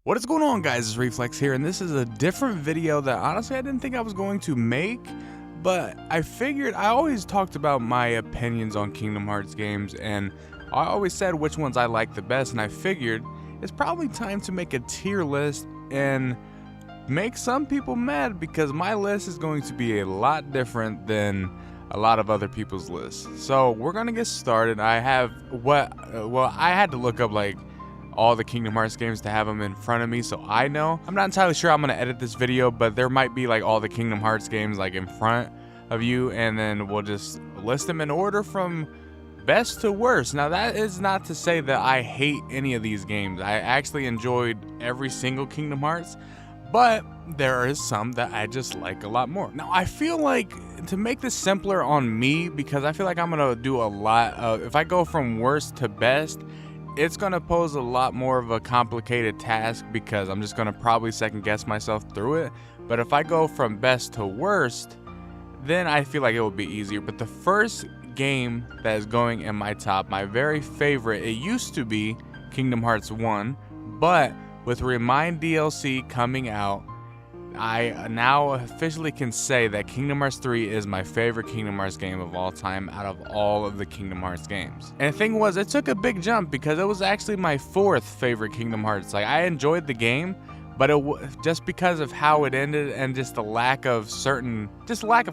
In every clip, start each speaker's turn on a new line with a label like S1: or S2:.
S1: What is going on, guys? It's Reflex here, and this is a different video that honestly I didn't think I was going to make, but I figured I always talked about my opinions on Kingdom Hearts games, and I always said which ones I like the best, and I figured it's probably time to make a tier list and make some people mad because my list is going to be a lot different than a lot of other people's lists. So we're gonna get started. I have I had to look up like all the Kingdom Hearts games to have them in front of me so I know. I'm not entirely sure I'm gonna edit this video, but there might be like all the Kingdom Hearts games like in front of you, and then we'll just list them in order from best to worst. Now that is not to say that I hate any of these games. I actually enjoyed every single Kingdom Hearts, but there is some that I just like a lot more. Now I feel like to make this simpler on me, because I feel like I'm gonna do a lot of, if I go from worst to best, it's gonna pose a lot more of a complicated task because I'm just gonna probably second guess myself through it. But if I go from best to worst, then I feel like it will be easier. But the first game that is going in my top, my very favorite, it used to be Kingdom Hearts 1, but with Remind DLC coming out, I now officially can say that Kingdom Hearts 3 is my favorite Kingdom Hearts game of all time out of all of the Kingdom Hearts games. And the thing was, it took a big jump because it was actually my fourth favorite Kingdom Hearts. Like, I enjoyed the game, but just because of how it ended and just the lack of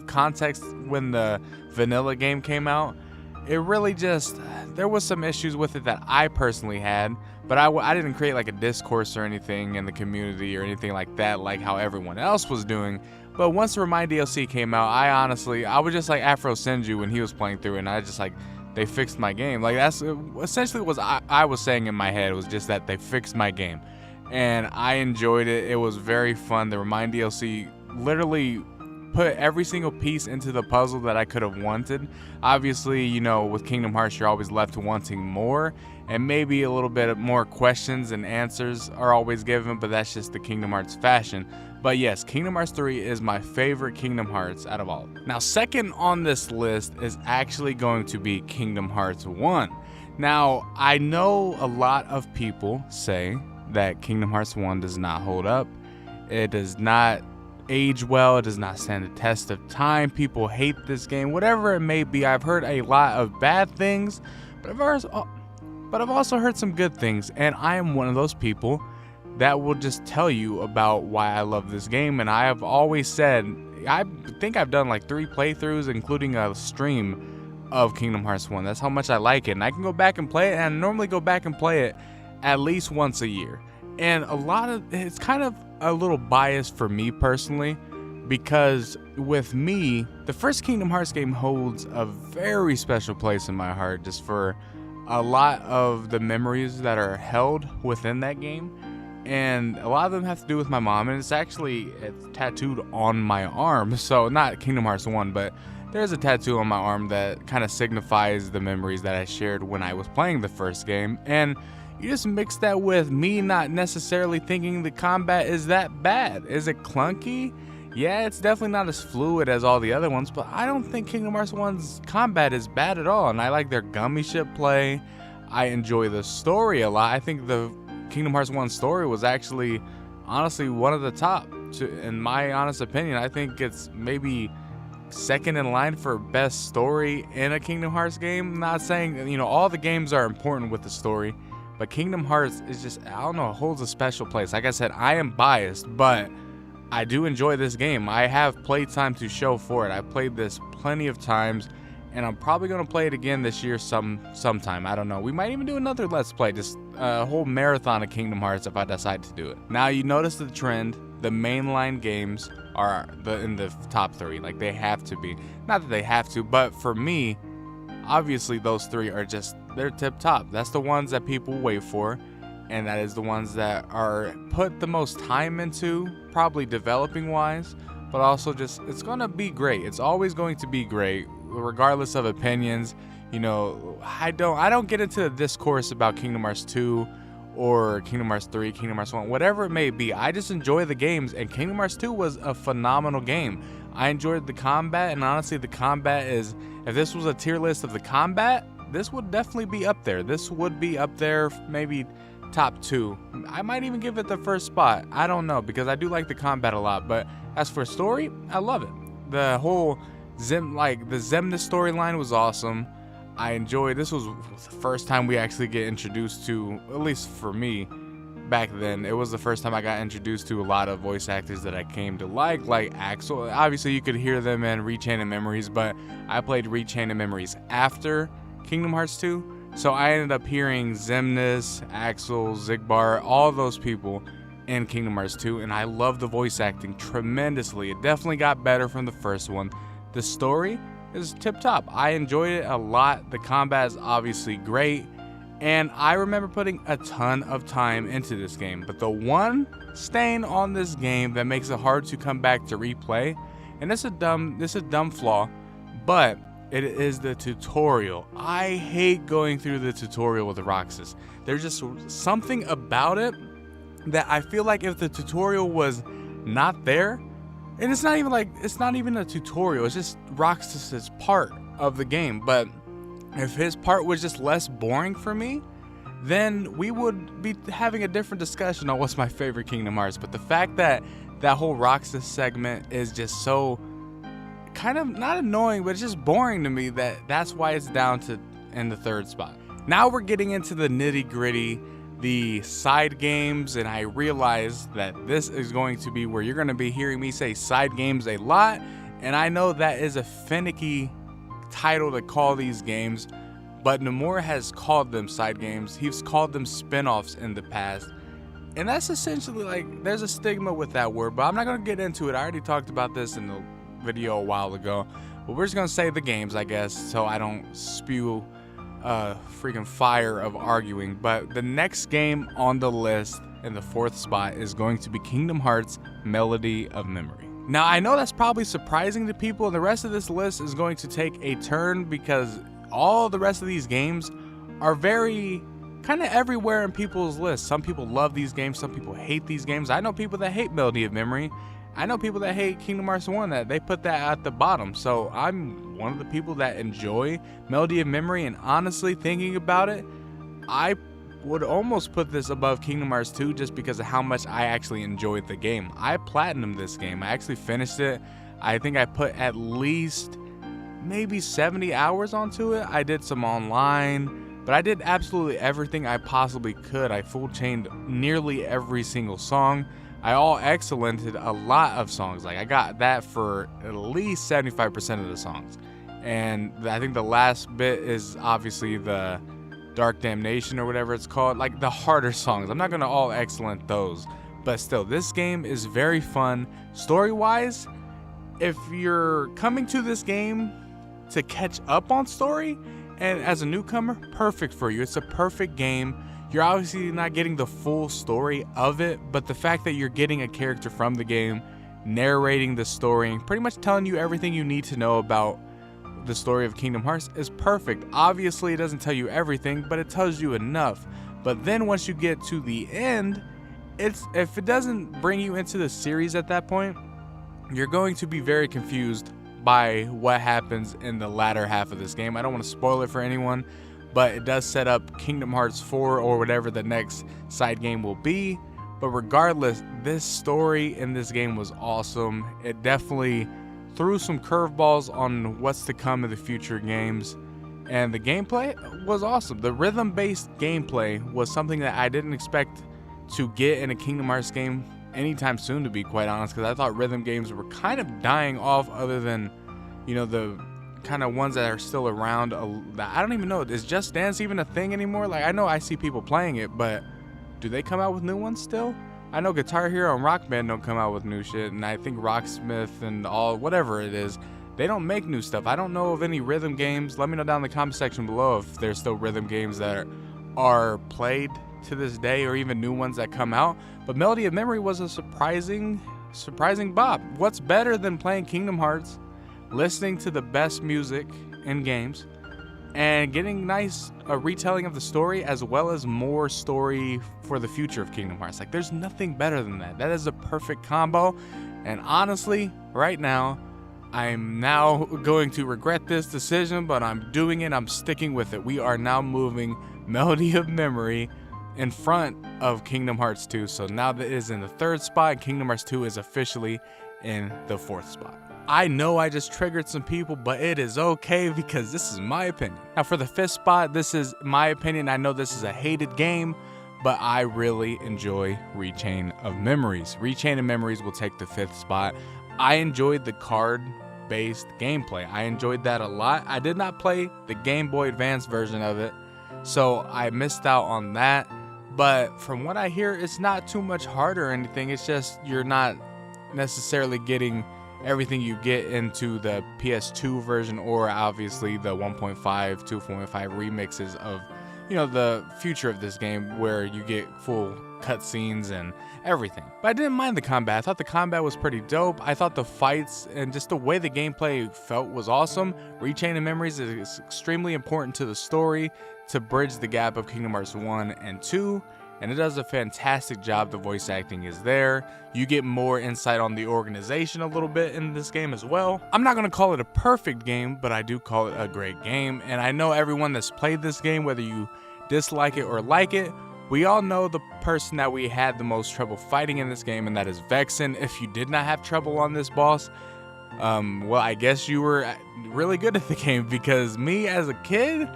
S1: context when the vanilla game came out, it really just, there was some issues with it that I personally had, but I didn't create like a discourse or anything in the community or anything like that, like how everyone else was doing. But once the Remind DLC came out, I was just like Afro Senju when he was playing through, and I just like, they fixed my game. Like, that's essentially what I was saying in my head, was just that they fixed my game. And I enjoyed it. It was very fun. The Remind DLC literally put every single piece into the puzzle that I could have wanted. Obviously, you know, with Kingdom Hearts, you're always left wanting more, and maybe a little bit more questions and answers are always given, but that's just the Kingdom Hearts fashion. But yes, Kingdom Hearts 3 is my favorite Kingdom Hearts out of all. Now, second on this list is actually going to be Kingdom Hearts 1. Now, I know a lot of people say that Kingdom Hearts 1 does not hold up. It does not age well. It does not stand the test of time. People hate this game, whatever it may be. I've heard a lot of bad things, but I've also heard some good things, and I am one of those people that will just tell you about why I love this game. And I have always said, I think I've done like 3 playthroughs, including a stream of Kingdom Hearts 1. That's how much I like it, and I can go back and play it, and I normally go back and play it at least once a year. And it's kind of a little biased for me personally, because with me, the first Kingdom Hearts game holds a very special place in my heart, just for a lot of the memories that are held within that game. And a lot of them have to do with my mom, and it's tattooed on my arm. So not Kingdom Hearts 1, but there's a tattoo on my arm that kind of signifies the memories that I shared when I was playing the first game. And you just mix that with me not necessarily thinking the combat is that bad. Is it clunky? Yeah, it's definitely not as fluid as all the other ones, but I don't think Kingdom Hearts 1's combat is bad at all. And I like their gummy ship play. I enjoy the story a lot. I think the Kingdom Hearts 1 story was actually, honestly, one of the top. In my honest opinion, I think it's maybe second in line for best story in a Kingdom Hearts game. I'm not saying, you know, all the games are important with the story, but Kingdom Hearts is just, I don't know, it holds a special place. Like I said, I am biased, but I do enjoy this game. I have played time to show for it. I've played this plenty of times, and I'm probably going to play it again this year sometime. I don't know. We might even do another Let's Play, just a whole marathon of Kingdom Hearts if I decide to do it. Now, you notice the trend. The mainline games are in the top 3. Like, they have to be. Not that they have to, but for me, obviously those 3 are just, they're tip top. That's the ones that people wait for, and that is the ones that are put the most time into, probably developing wise, but also just, it's gonna be great. It's always going to be great, regardless of opinions. You know, I don't get into the discourse about Kingdom Hearts 2 or Kingdom Hearts 3, Kingdom Hearts 1, whatever it may be. I just enjoy the games, and Kingdom Hearts 2 was a phenomenal game. I enjoyed the combat, and honestly, the combat is, if this was a tier list of the combat, this would definitely be up there. This would be up there, maybe top 2. I might even give it the first spot. I don't know, because I do like the combat a lot, but as for story, I love it. The whole the Xemnas storyline was awesome. I enjoyed, this was the first time we actually get introduced to, at least for me, back then, it was the first time I got introduced to a lot of voice actors that I came to like Axel. Obviously, you could hear them in Rechain of Memories, but I played Rechain of Memories after Kingdom Hearts 2, so I ended up hearing Xemnas, Axel, Xigbar, all those people in Kingdom Hearts 2, and I love the voice acting tremendously. It definitely got better from the first one. The story is tip-top. I enjoyed it a lot. The combat is obviously great. And I remember putting a ton of time into this game, but the one stain on this game that makes it hard to come back to replay, and this is a dumb flaw, but it is the tutorial. I hate going through the tutorial with Roxas. There's just something about it that I feel like if the tutorial was not there, and it's not even a tutorial, it's just Roxas's part of the game, but if his part was just less boring for me, then we would be having a different discussion on what's my favorite Kingdom Hearts. But the fact that that whole Roxas segment is just so kind of not annoying, but it's just boring to me, that's why it's down to in the third spot. Now we're getting into the nitty gritty, the side games, and I realize that this is going to be where you're going to be hearing me say side games a lot, and I know that is a finicky title to call these games, but Nomura has called them side games. He's called them spin-offs in the past, and that's essentially like, there's a stigma with that word, but I'm not going to get into it. I already talked about this in the video a while ago, but we're just going to say the games, I guess, so I don't spew freaking fire of arguing. But the next game on the list in the fourth spot is going to be Kingdom Hearts Melody of Memory. Now, I know that's probably surprising to people, and the rest of this list is going to take a turn because all the rest of these games are very kind of everywhere in people's lists. Some people love these games, some people hate these games. I know people that hate Melody of Memory. I know people that hate Kingdom Hearts 1, that they put that at the bottom. So I'm one of the people that enjoy Melody of Memory, and honestly, thinking about it, I would almost put this above Kingdom Hearts 2 just because of how much I actually enjoyed the game. I platinumed this game. I actually finished it. I think I put at least maybe 70 hours onto it. I did some online, but I did absolutely everything I possibly could. I full chained nearly every single song. I all excellented a lot of songs. Like, I got that for at least 75% of the songs. And I think the last bit is obviously the Dark Damnation or whatever it's called, like the harder songs. I'm not gonna all excellent those, but still, this game is very fun. Story-wise, if you're coming to this game to catch up on story, and as a newcomer, perfect for you. It's a perfect game. You're obviously not getting the full story of it, but the fact that you're getting a character from the game narrating the story and pretty much telling you everything you need to know about the story of Kingdom Hearts is perfect. Obviously, it doesn't tell you everything, but it tells you enough. But then once you get to the end, if it doesn't bring you into the series at that point, you're going to be very confused by what happens in the latter half of this game. I don't want to spoil it for anyone, but it does set up Kingdom Hearts 4 or whatever the next side game will be. But regardless, this story in this game was awesome. It definitely threw some curveballs on what's to come in the future games, and the gameplay was awesome. The rhythm-based gameplay was something that I didn't expect to get in a Kingdom Hearts game anytime soon, to be quite honest, because I thought rhythm games were kind of dying off, other than, you know, the kind of ones that are still around. I don't even know, is Just Dance even a thing anymore? Like, I know I see people playing it, but do they come out with new ones still? I know Guitar Hero and Rock Band don't come out with new shit, and I think Rocksmith and all, whatever it is, they don't make new stuff. I don't know of any rhythm games. Let me know down in the comment section below if there's still rhythm games that are played to this day, or even new ones that come out. But Melody of Memory was a surprising bop. What's better than playing Kingdom Hearts, listening to the best music in games, and getting a retelling of the story, as well as more story for the future of Kingdom Hearts? Like, there's nothing better than that. That is a perfect combo. And honestly, right now, I'm now going to regret this decision, but I'm doing it. I'm sticking with it. We are now moving Melody of Memory in front of Kingdom Hearts 2. So now that it is in the 3rd spot, and Kingdom Hearts 2 is officially in the 4th spot. I know I just triggered some people, but it is okay because this is my opinion. Now for the 5th spot, this is my opinion. I know this is a hated game, but I really enjoy Rechain of Memories. Rechain of Memories will take the 5th spot. I enjoyed the card-based gameplay. I enjoyed that a lot. I did not play the Game Boy Advance version of it, so I missed out on that. But from what I hear, it's not too much harder or anything. It's just you're not necessarily getting everything you get into the PS2 version, or obviously the 1.5, 2.5 remixes of, the future of this game, where you get full cutscenes and everything. But I didn't mind the combat. I thought the combat was pretty dope. I thought the fights and just the way the gameplay felt was awesome. Rechain of Memories is extremely important to the story to bridge the gap of Kingdom Hearts 1 and 2. And it does a fantastic job. The voice acting is there. You get more insight on the organization a little bit in this game as well. I'm not going to call it a perfect game, but I do call it a great game. And I know everyone that's played this game, whether you dislike it or like it, we all know the person that we had the most trouble fighting in this game, and that is Vexen. If you did not have trouble on this boss, well, I guess you were really good at the game, because me as a kid,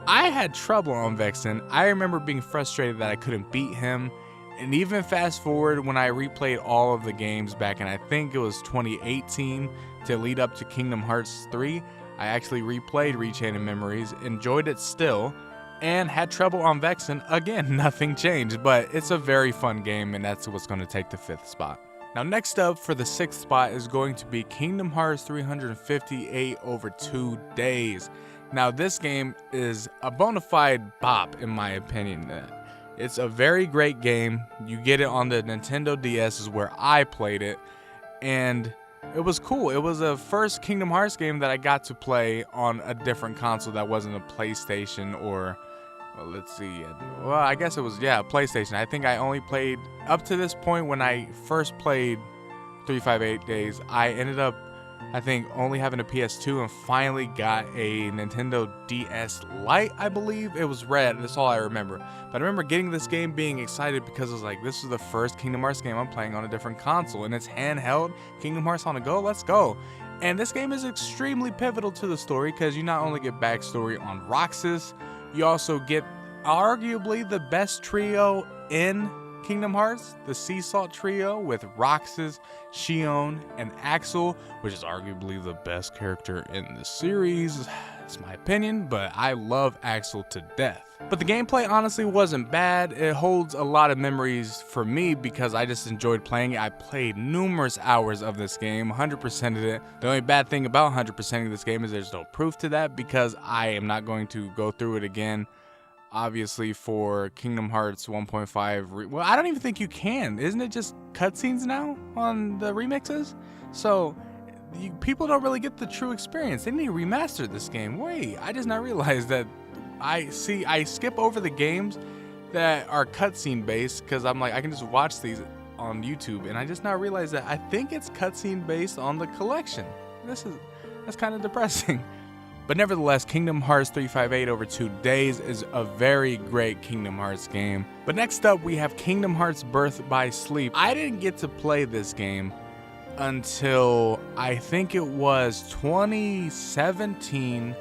S1: I had trouble on Vexen. I remember being frustrated that I couldn't beat him. And even fast forward when I replayed all of the games back in, I think it was 2018, to lead up to Kingdom Hearts 3, I actually replayed Rechain of Memories, enjoyed it still, and had trouble on Vexen. Again, nothing changed, but it's a very fun game, and that's what's going to take the 5th spot. Now next up for the 6th spot is going to be Kingdom Hearts 358 over 2 days. Now this game is a bona fide bop in my opinion. It's a very great game. You get it on the Nintendo DS is where I played it, and it was cool. It was the first Kingdom Hearts game that I got to play on a different console that wasn't a PlayStation or, well, let's see. Well, I guess it was, PlayStation. I think I only played up to this point. When I first played 358 Days, I ended up, I think, only having a PS2, and finally got a Nintendo DS Lite, I believe. It was red, that's all I remember. But I remember getting this game, being excited, because I was like, this is the first Kingdom Hearts game I'm playing on a different console, and it's handheld, Kingdom Hearts on the go, let's go. And this game is extremely pivotal to the story, because you not only get backstory on Roxas, you also get arguably the best trio in Kingdom Hearts, the Sea Salt trio with Roxas, Xion, and Axel, which is arguably the best character in the series. It's my opinion, but I love Axel to death. But the gameplay honestly wasn't bad. It holds a lot of memories for me because I just enjoyed playing it. I played numerous hours of this game, 100%ed it. The only bad thing about 100%ing this game is there's no proof to that, because I am not going to go through it again. Obviously for Kingdom Hearts 1.5, well, I don't even think you can. Isn't it just cutscenes now on the remixes? So people don't really get the true experience. They need to remaster this game. Wait, I just not realized that. I skip over the games that are cutscene based, because I'm like, I can just watch these on YouTube, and I just now realized that I think it's cutscene based on the collection. That's kind of depressing. But nevertheless, Kingdom Hearts 358 over 2 days is a very great Kingdom Hearts game. But next up, we have Kingdom Hearts Birth by Sleep. I didn't get to play this game until I think it was 2017.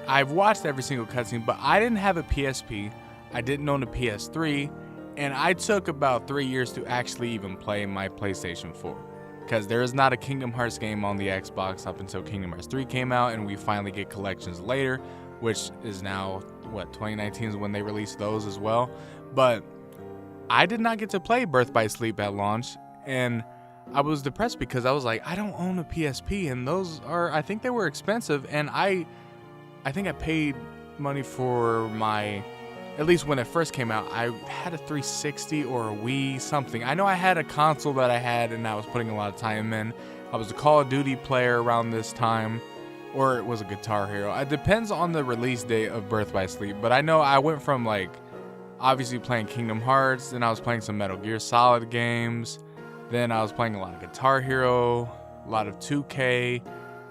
S1: I've watched every single cutscene, but I didn't have a PSP. I didn't own a PS3, and I took about 3 years to actually even play my PlayStation 4. Because there is not a Kingdom Hearts game on the Xbox up until Kingdom Hearts 3 came out, and we finally get collections later, which is now, 2019 is when they released those as well. But I did not get to play Birth by Sleep at launch, and I was depressed because I was like, I don't own a PSP, and those are, I think they were expensive, and I think I paid money for my, at least when it first came out, I had a 360 or a Wii something. I know I had a console that I had, and I was putting a lot of time in. I was a Call of Duty player around this time, or it was a Guitar Hero. It depends on the release date of Birth by Sleep, but I know I went from obviously playing Kingdom Hearts, then I was playing some Metal Gear Solid games, then I was playing a lot of Guitar Hero, a lot of 2K,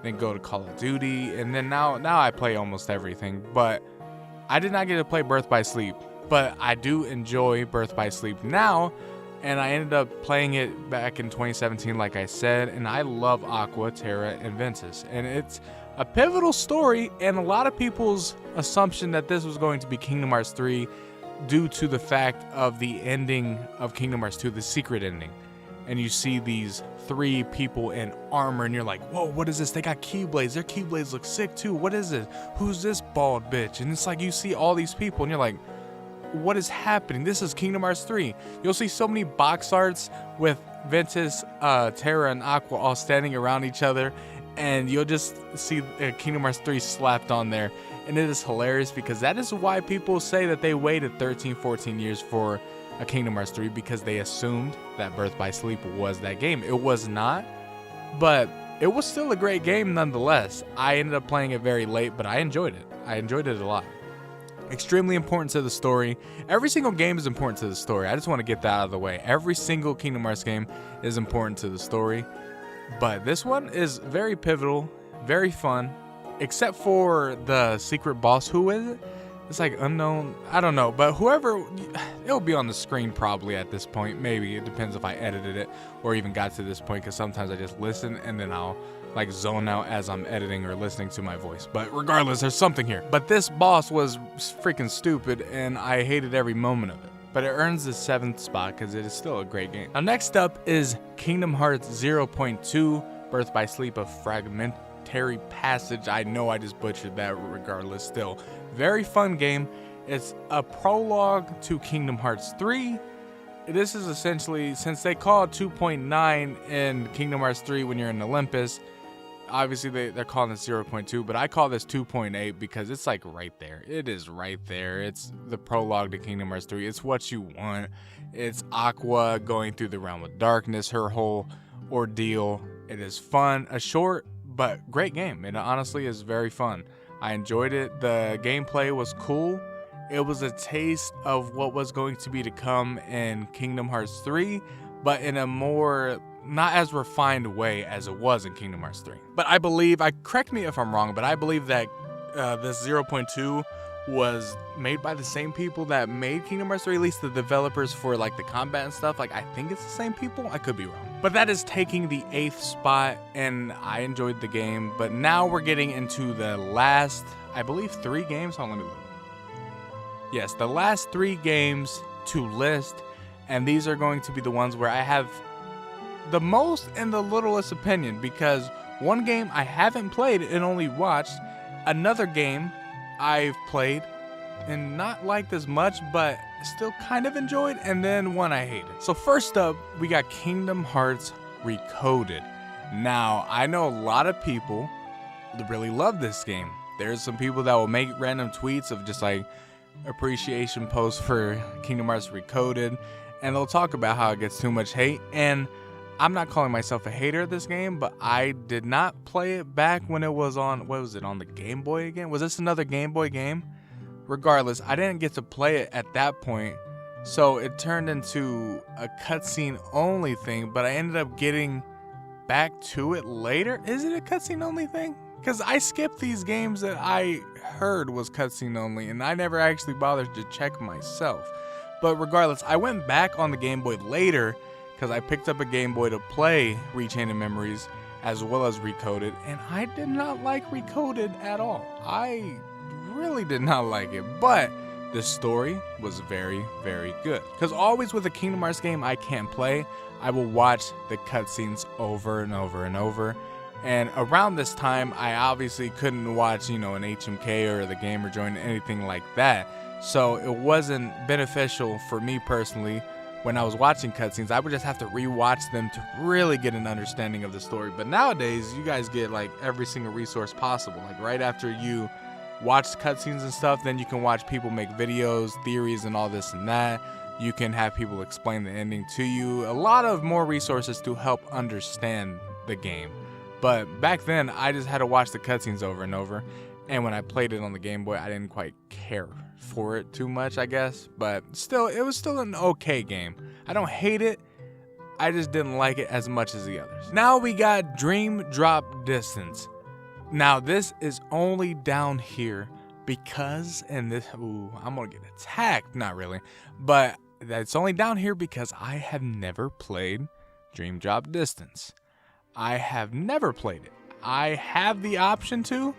S1: then go to Call of Duty, and then now I play almost everything. But I did not get to play Birth by Sleep but I do enjoy Birth by Sleep now, and I ended up playing it back in 2017, like I said, and I love Aqua, Terra, and Ventus, and it's a pivotal story, and a lot of people's assumption that this was going to be Kingdom Hearts 3 due to the fact of the ending of Kingdom Hearts 2, the secret ending, and you see these 3 people in armor, and you're like, whoa, what is this? They got keyblades. Their keyblades look sick too. What is it? Who's this bald bitch? And it's like you see all these people, and you're like, what is happening? This is Kingdom Hearts 3. You'll see so many box arts with Ventus, Terra, and Aqua all standing around each other, and you'll just see Kingdom Hearts 3 slapped on there. And it is hilarious because that is why people say that they waited 13, 14 years for a Kingdom Hearts 3, because they assumed that Birth by Sleep was that game. It was not, but it was still a great game nonetheless. I ended up playing it very late, but I enjoyed it. I enjoyed it a lot. Extremely important to the story. Every single game is important to the story. I just want to get that out of the way. Every single Kingdom Hearts game is important to the story, but this one is very pivotal, very fun, except for the secret boss. Who is it? It's like unknown. I don't know, but whoever, it'll be on the screen probably at this point. Maybe it depends if I edited it or even got to this point, because sometimes I just listen and then I'll like zone out as I'm editing or listening to my voice. But regardless, there's something here. But this boss was freaking stupid, and I hated every moment of it. But it earns the 7th spot because it is still a great game. Now next up is Kingdom Hearts 0.2, Birth by Sleep, a Fragmentary Passage. I know I just butchered that regardless. Still, very fun game. It's a prologue to Kingdom Hearts 3. This is essentially, since they call it 2.9 in Kingdom Hearts 3 when you're in Olympus, obviously they're calling it 0.2, but I call this 2.8 because it's like right there. It is right there. It's the prologue to Kingdom Hearts 3. It's what you want. It's Aqua going through the realm of darkness, her whole ordeal. It is fun, a short but great game. It honestly is very fun. I enjoyed it. The gameplay was cool. It was a taste of what was going to be to come in Kingdom Hearts 3, but in a more not as refined way as it was in Kingdom Hearts 3. But I believe, correct me if I'm wrong, but I believe that this 0.2 was made by the same people that made Kingdom Hearts 3, at least the developers for like the combat and stuff. Like, I think it's the same people. I could be wrong. But that is taking the 8th spot, and I enjoyed the game. But now we're getting into the last, I believe, 3 games. Hold on, let me look. Yes, the last 3 games to list, and these are going to be the ones where I have the most and the littlest opinion, because one game I haven't played and only watched, another game I've played and not liked as much but still kind of enjoyed, and then one I hated. So first up, we got Kingdom Hearts Recoded. Now, I know a lot of people that really love this game. There's some people that will make random tweets of just like appreciation posts for Kingdom Hearts Recoded, and they'll talk about how it gets too much hate. And I'm not calling myself a hater of this game, but I did not play it back when it was on, what was it, on the Game Boy again? Was this another Game Boy game? Regardless, I didn't get to play it at that point, so it turned into a cutscene only thing, but I ended up getting back to it later. Is it a cutscene only thing? Because I skipped these games that I heard was cutscene only, and I never actually bothered to check myself. But regardless, I went back on the Game Boy later, because I picked up a Game Boy to play Rechained Memories as well as Recoded, and I did not like Recoded at all. I really did not like it, but the story was very, very good. Because always with a Kingdom Hearts game I can't play, I will watch the cutscenes over and over and over. And around this time, I obviously couldn't watch, an HMK or the Gamer Joint, anything like that. So it wasn't beneficial for me personally. When I was watching cutscenes, I would just have to rewatch them to really get an understanding of the story. But nowadays, you guys get like every single resource possible. Like right after you watch cutscenes and stuff, then you can watch people make videos, theories, and all this and that. You can have people explain the ending to you. A lot of more resources to help understand the game. But back then, I just had to watch the cutscenes over and over. And when I played it on the Game Boy, I didn't quite care for it too much, I guess. But still, it was still an okay game. I don't hate it. I just didn't like it as much as the others. Now we got Dream Drop Distance. Now this is only down here because, and this, ooh, I'm gonna get attacked, not really, but that's only down here because I have never played Dream Drop Distance. I have never played it. I have the option to,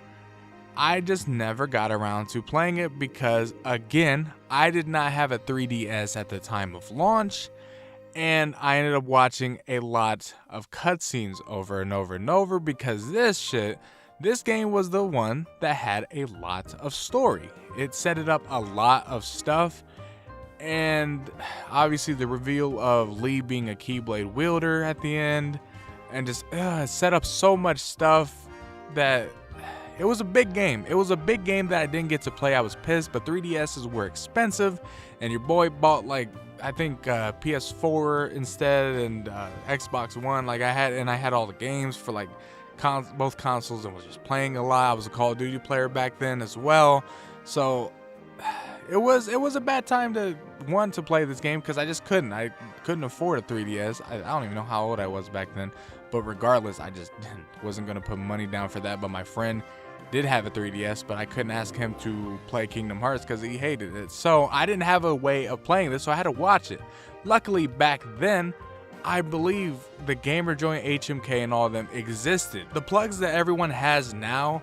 S1: I just never got around to playing it because, again, I did not have a 3DS at the time of launch, and I ended up watching a lot of cutscenes over and over and over because this game was the one that had a lot of story. It set it up a lot of stuff, and obviously the reveal of Lee being a Keyblade wielder at the end, and just set up so much stuff that it was a big game. It was a big game that I didn't get to play. I was pissed, but 3DSs were expensive, and your boy bought like, I think PS4 instead, and Xbox One. Like I had all the games for like both consoles, and was just playing a lot. I was a Call of Duty player back then as well, so it was a bad time to play this game because I just couldn't. I couldn't afford a 3DS. I don't even know how old I was back then, but regardless, I just wasn't gonna put money down for that. But my friend did have a 3DS, but I couldn't ask him to play Kingdom Hearts because he hated it. So I didn't have a way of playing this, so I had to watch it. Luckily, back then, I believe the Gamer Joint, HMK, and all of them existed. The plugs that everyone has now,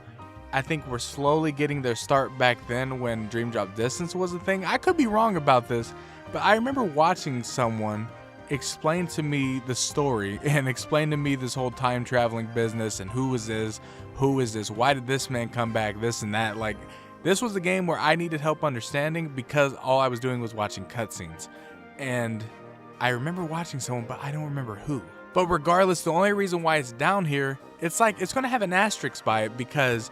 S1: I think were slowly getting their start back then when Dream Drop Distance was a thing. I could be wrong about this, but I remember watching someone explain to me the story and explain to me this whole time traveling business and who is this, why did this man come back, this and that. Like, this was a game where I needed help understanding because all I was doing was watching cutscenes. And I remember watching someone, but I don't remember who. But regardless, the only reason why it's down here, it's like it's gonna have an asterisk by it because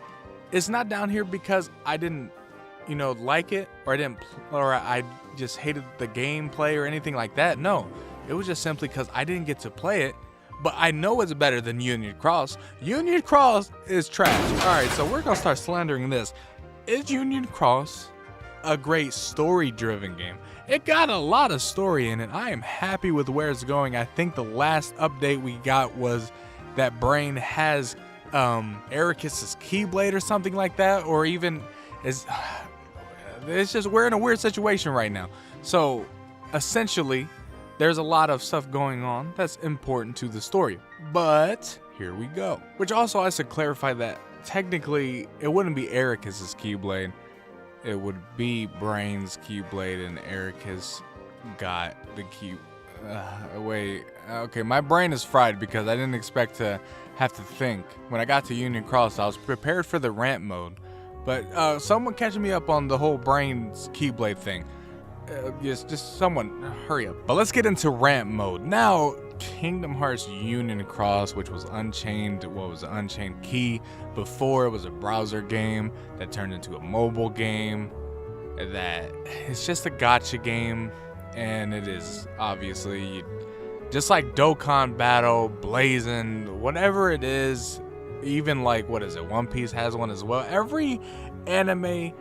S1: it's not down here because I didn't, like it, or I just hated the gameplay or anything like that. No, it was just simply because I didn't get to play it. But I know it's better than Union Cross. Union Cross is trash. All right, so we're gonna start slandering this. Is Union Cross a great story-driven game? It got a lot of story in it. I am happy with where it's going. I think the last update we got was that Brain has Ericus's Keyblade or something like that, or even it's just, we're in a weird situation right now. So essentially, there's a lot of stuff going on that's important to the story. But here we go. Which also has to clarify that technically it wouldn't be Ericus's Keyblade. It would be Brain's Keyblade, and Ericus got the key. Wait, okay, my brain is fried because I didn't expect to have to think. When I got to Union Cross, I was prepared for the rant mode. But someone catching me up on the whole Brain's Keyblade thing. Just someone hurry up. But let's get into rant mode. Now, Kingdom Hearts Union Cross, which was Unchained, Unchained Key. Before, it was a browser game that turned into a mobile game. That it's just a gacha game, and it is obviously just like Dokkan Battle, Blazing, whatever it is. Even like, what is it? One Piece has one as well. Every anime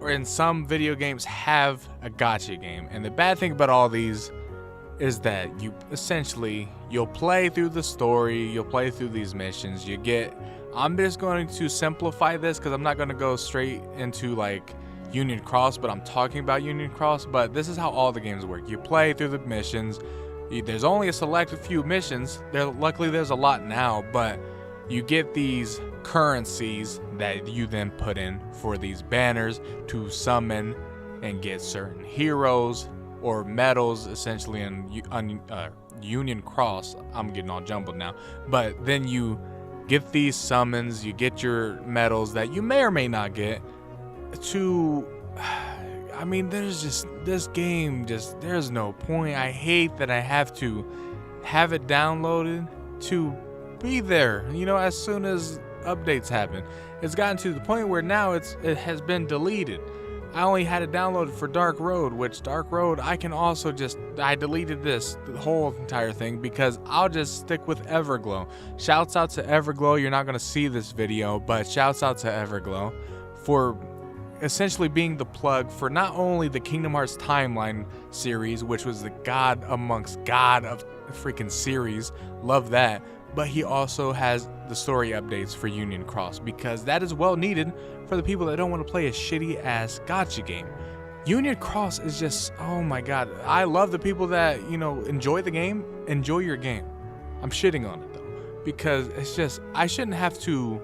S1: or in some video games have a gacha game, and the bad thing about all these is that you'll play through the story, you'll play through these missions, I'm just going to simplify this because I'm not going to go straight into like Union Cross, but I'm talking about Union Cross, but this is how all the games work. You play through the missions, there's only a select few missions, luckily there's a lot now, but you get these currencies that you then put in for these banners to summon and get certain heroes or medals, essentially on Union Cross. I'm getting all jumbled now. But then you get these summons, you get your medals that you may or may not get I mean, this game there's no point. I hate that I have to have it downloaded to be there, as soon as updates happen. It's gotten to the point where now it has been deleted. I only had it downloaded for Dark Road, which Dark Road, I deleted the whole entire thing because I'll just stick with Everglow. Shouts out to Everglow. You're not going to see this video, but shouts out to Everglow for essentially being the plug for not only the Kingdom Hearts Timeline series, which was the god amongst god of freaking series. Love that. but he also has the story updates for Union Cross, because that is well needed for the people that don't want to play a shitty ass gacha game. Union Cross is just, oh my god. I love the people that, you know, enjoy the game. Enjoy your game. I'm shitting on it though, because it's just, I shouldn't have to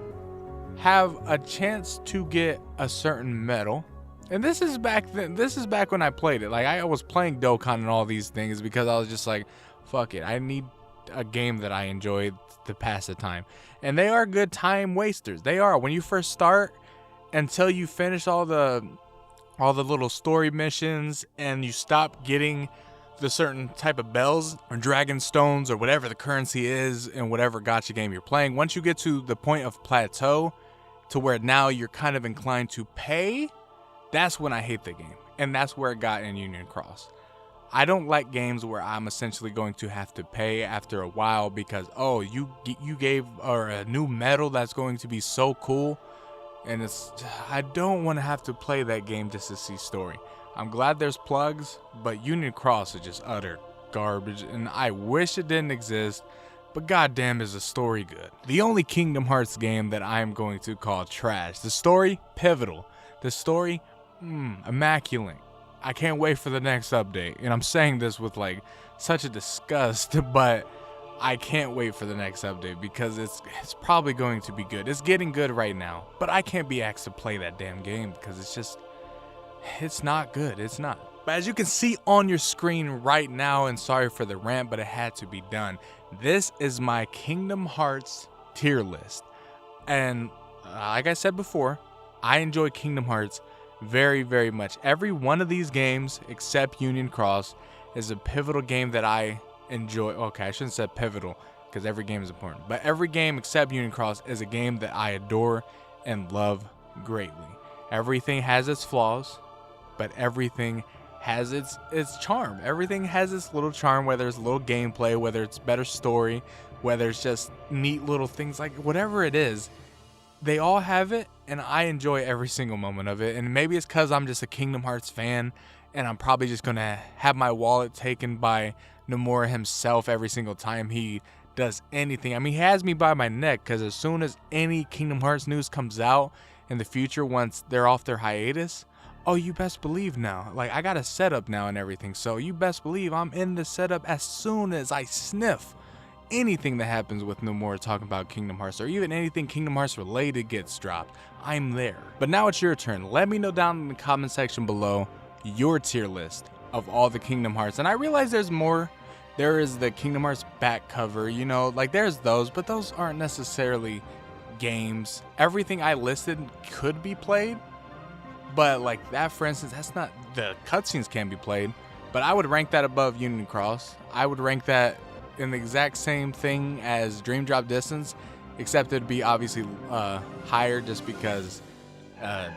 S1: have a chance to get a certain medal. And this is back then. This is back when I played it. Like, I was playing Dokkan and all these things because I was just like, fuck it. I need a game that I enjoy to pass the time. And they are good time wasters. They are. When you first start, until you finish all the little story missions and you stop getting the certain type of bells or dragon stones or whatever the currency is in whatever gacha game you're playing, once you get to the point of plateau to where now you're kind of inclined to pay, that's when I hate the game. And that's where it got in Union Cross. I don't like games where I'm essentially going to have to pay after a while because, oh, you gave a new medal that's going to be so cool. And I don't want to have to play that game just to see story. I'm glad there's plugs, but Union Cross is just utter garbage, and I wish it didn't exist, but goddamn is the story good. The only Kingdom Hearts game that I'm going to call trash. The story, pivotal. The story, immaculate. I can't wait for the next update, and I'm saying this with like such a disgust, but I can't wait for the next update because it's probably going to be good. It's getting good right now, but I can't be asked to play that damn game because it's not good. It's not. But as you can see on your screen right now, and sorry for the rant, but it had to be done. This is my Kingdom Hearts tier list. And like I said before, I enjoy Kingdom Hearts very, very much. Every one of these games, except Union Cross, is a pivotal game that I enjoy. Okay, I shouldn't say pivotal because every game is important. But every game except Union Cross is a game that I adore and love greatly. Everything has its flaws, but everything has its charm. Everything has its little charm, whether it's a little gameplay, whether it's better story, whether it's just neat little things, like whatever it is, they all have it, and I enjoy every single moment of it. And maybe it's because I'm just a Kingdom Hearts fan, and I'm probably just going to have my wallet taken by Nomura himself every single time he does anything. I mean, he has me by my neck, because as soon as any Kingdom Hearts news comes out in the future, once they're off their hiatus, oh, you best believe now. Like, I got a setup now and everything, so you best believe I'm in the setup as soon as I sniff anything that happens with Nomura talking about Kingdom Hearts, or even anything Kingdom Hearts related gets dropped. I'm there. But now it's your turn. Let me know down in the comment section below your tier list of all the Kingdom Hearts. And I realize there's more. There is the Kingdom Hearts back cover, you know, like there's those, but those aren't necessarily games. Everything I listed could be played, but like that, for instance, that's not, the cutscenes can be played, but I would rank that above Union Cross. I would rank that in the exact same thing as Dream Drop Distance, except it'd be obviously higher just because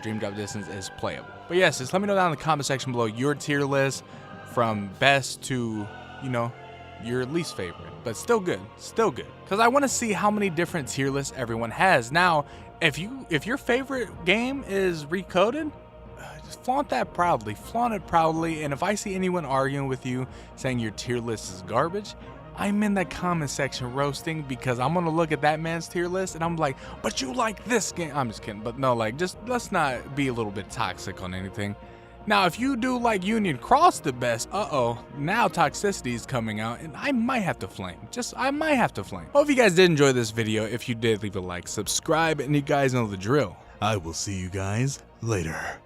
S1: Dream Drop Distance is playable. But yes, just let me know down in the comment section below your tier list from best to, you know, your least favorite, but still good, because I want to see how many different tier lists everyone has. Now, if your favorite game is Recoded, just flaunt that proudly, flaunt it proudly. And if I see anyone arguing with you saying your tier list is garbage, I'm in that comment section roasting, because I'm gonna look at that man's tier list and I'm like, but you like this game. I'm just kidding, but no, like, just let's not be a little bit toxic on anything. Now, if you do like Union Cross the best, now toxicity is coming out, and I might have to flame. I might have to flame. Hope you guys did enjoy this video. If you did, leave a like, subscribe, and you guys know the drill. I will see you guys later.